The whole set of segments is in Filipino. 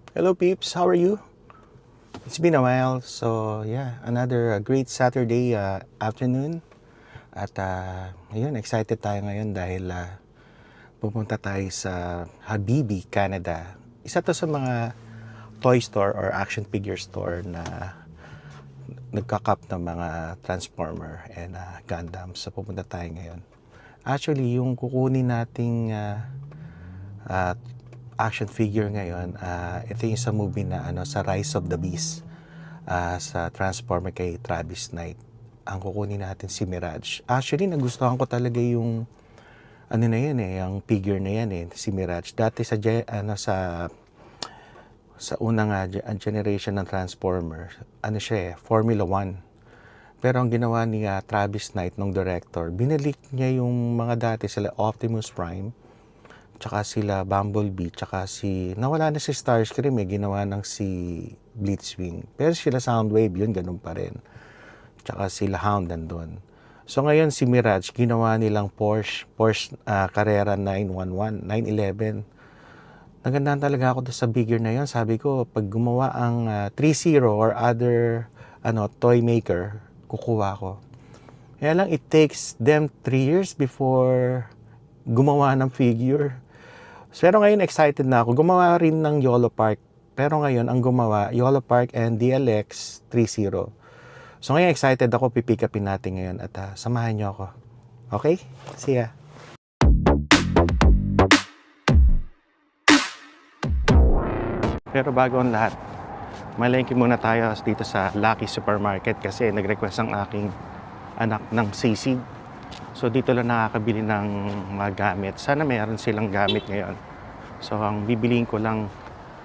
Hello peeps, how are you? It's been a while. So yeah, another great Saturday afternoon. At ayun, excited tayo ngayon dahil pupunta tayo sa Habibi, Canada. Isa to sa mga toy store or action figure store na nagkakap ng mga Transformer and Gundam. So pupunta tayo ngayon. Actually, yung kukunin nating uh, action figure ngayon, ito yung sa movie na sa Rise of the Beast, sa Transformer kay Travis Knight. Ang kukunin natin si Mirage. Actually, nagustuhan ko talaga yung na yan yung figure na yan si Mirage. Dati sa unang generation ng Transformer, siya Formula 1. Pero ang ginawa ni Travis Knight nung director, binalik niya yung mga dati sila Optimus Prime, tsaka sila Bumblebee, tsaka nawala na si Starscream, ginawa ng si Blitzwing. Pero sila Soundwave, yun, ganun pa rin. Tsaka sila Hound nandun. So ngayon si Mirage, ginawa nilang Porsche Carrera 911. Nagandahan talaga ako sa figure na yun. Sabi ko, pag gumawa ang 3-0 or other toy maker, kukuha ko. Kaya lang, it takes them 3 years before gumawa ng figure. Pero ngayon excited na ako. Gumawa rin ng YOLO Park. Pero ngayon ang gumawa, YOLO Park and DLX 3.0. So ngayon excited ako, pipick upin natin ngayon at samahan nyo ako. Okay? See ya! Pero bago ang lahat, malengke muna tayo dito sa Lucky Supermarket kasi nag-request ang aking anak ng sisig. So dito lang nakakabili ng mga gamit. Sana mayroon silang gamit ngayon. So ang bibiliin ko lang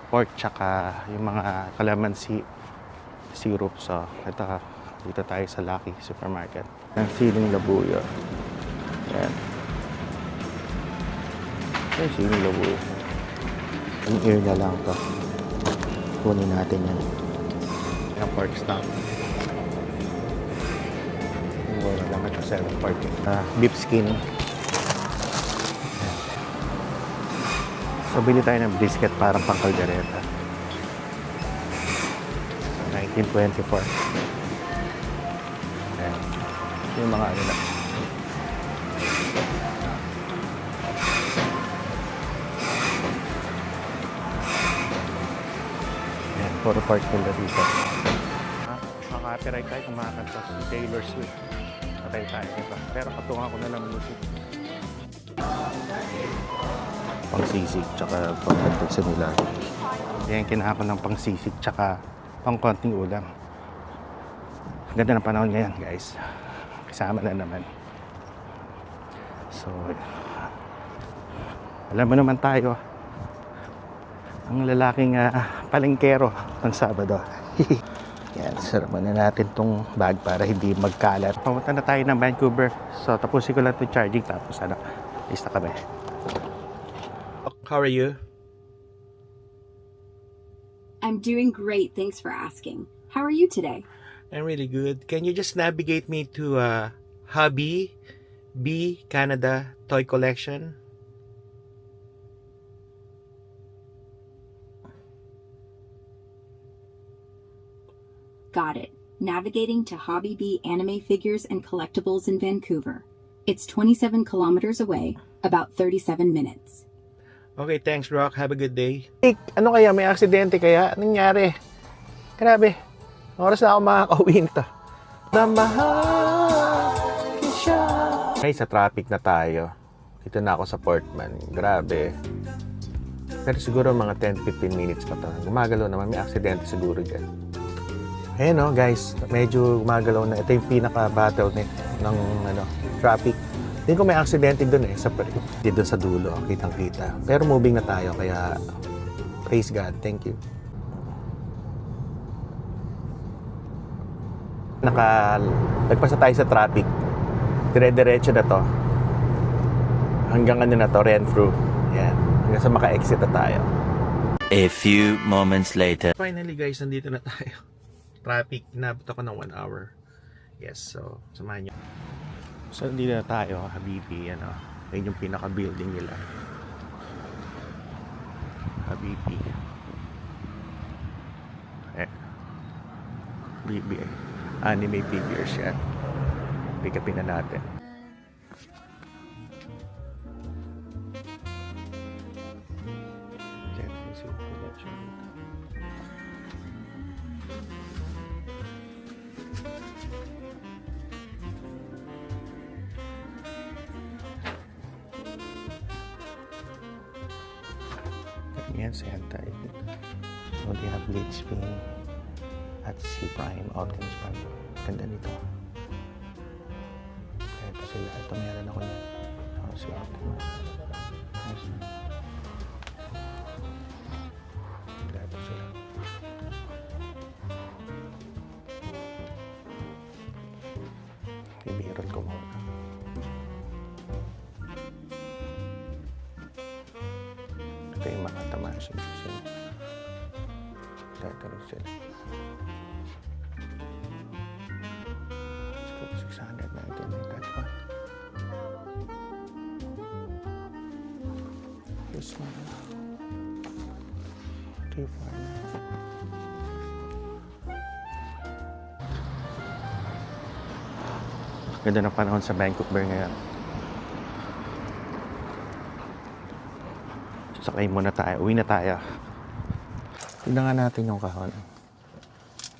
pork tsaka yung mga kalamansi syrup. So ito, dito tayo sa Lucky Supermarket. Ang siling labuyo. Yan. Yung siling labuyo. Ang ear na lang to. Kunin natin yan. Yung pork stock. Wala naman sa 740. Beef skin. So, bili tayo ng brisket parang pang kaldereta. 1924. Ayan. Yung mga na. Ayan, puro park nila dito. Makaka-copyright tayo kung makakanta si Taylor Swift. Patay tayo ito. Pero patungan ko na lang music. Pangsisig tsaka pangkantag sa nila. Yan, kinaha ko ng pangsisig tsaka pang konting ulam. Ganda ng panahon ngayon, guys. Kasama na naman. So, alam mo naman tayo, ang lalaking palengkero ng Sabado. Yan, sarap na natin tong bag para hindi magkalat. Pamunta na tayo ng Vancouver. So, tapusin ko lang itong charging tapos lista kami. How are you? I'm doing great. Thanks for asking. How are you today? I'm really good. Can you just navigate me to Hobby B Canada Toy Collection? Got it. Navigating to Hobby B Anime Figures and Collectibles in Vancouver. It's 27 kilometers away, about 37 minutes. Okay, thanks Rock. Have a good day. Hey, ano kaya? May aksidente kaya? Anong nangyari? Grabe. Oras na ako makakauwi nito. Okay, sa traffic na tayo. Dito na ako sa Portman. Grabe. Pero siguro mga 10-15 minutes pa to. Gumagalaw naman. May aksidente siguro dyan. Ayan guys. Medyo gumagalaw na. Ito yung pinaka-battle ng traffic. Hindi ko may aksidente doon doon sa dulo, kitang-kita. Pero moving na tayo, kaya praise God, thank you. Nagpasa tayo sa traffic. Dire-diretso na to. Hanggang na to, Renfrew. Yan. Hanggang sa maka-exit na tayo. A few moments later. Finally guys, nandito na tayo. Traffic, inabot ako ng 1 hour. Yes, so, samahan nyo. So, nandito na tayo, Habibi, Ayun yung pinaka-building nila. Habibi. BB. Anime figures yan. Pick upin na natin. Yan, Sentai. So, they have Blade Spin at C Prime, Optimus Prime. Ganda nito. Kaya ito sila. Ito meron ako na. Si Optimus. Ganda ito sila. Ibiral ko muna. Ito yung mga tamashin sila. Ito rin sila. 600 na ito. May that one. This one. 3, 4. Ganda ng panahon sa Bangkok Bear ngayon. Sakay muna tayo. Uwi na tayo. Tignan nga natin yung kahon.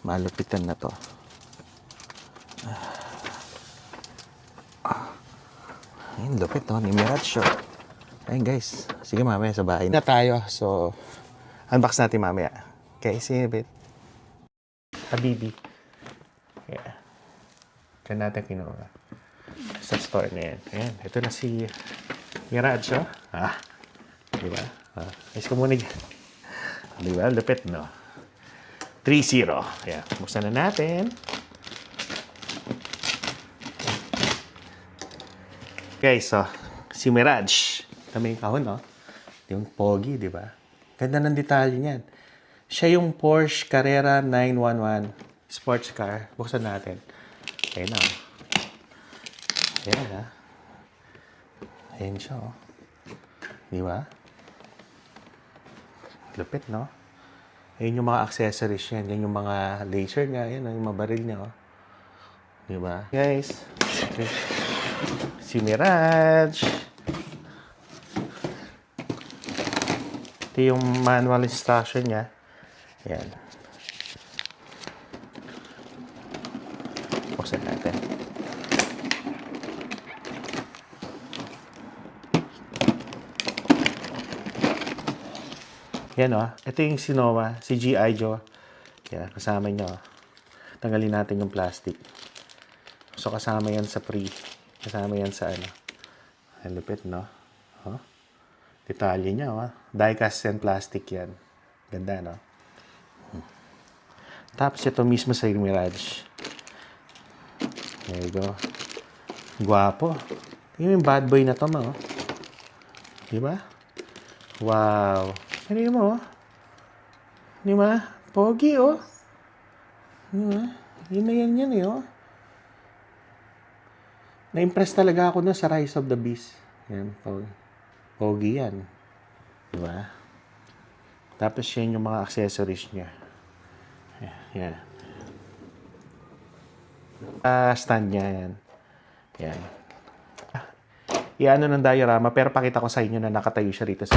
Malupitan na to. Ayun, lupit to. Ni Mirage. Ayun guys. Sige mamaya sa bahay na tayo. So, unbox natin mamaya. Okay, see you in a bit. Habibi. Yeah. Diyan natin kinuha. Sa store na yan. Ayan, ito na si Mirage. Diba? Ayos ko muna dyan. Diba? Lupit, no? 3-0. Ayan. Buksan na natin. Okay, so, si Mirage. Tama yung kahon, no? Yung pogi, diba? Ganda ng detalye niyan. Siya yung Porsche Carrera 911 sports car. Buksan natin. Ayan na. Ayan, ha? Ayan siya, oh. Diba? Lupit, no? Ayun yung mga accessories yan. Yan yung mga laser niya. Yan, yung mga baril niya, oh. Diba? Guys, okay. Si Mirage. Ito yung manual instruction niya. Yan. Buksan natin. Yan, oh. Ito yung Sinoma, si G.I. Joe. Yan, kasama niya, oh. Tanggalin natin yung plastic. So, kasama yan sa pre. Kasama yan sa ano. Ang lupit, no? Oh. Detalye niya, oh. Die-cast and plastic yan. Ganda, no? Tapos ito mismo sa Mirage. There you go. Guwapo. Tingnan yung bad boy na to, ma, oh. Diba? Wow. Ano mo, oh? Di ba? Pogi, oh. Di ba? Yun na yan, eh, oh. Na-impress talaga ako na sa Rise of the Beast. Yan, pogi yan. Di ba? Tapos yan yung mga accessories niya. Yan. Stand niya, yan. Yan. Iano ng diorama, pero pakita ko sa inyo na nakatayo siya rito sa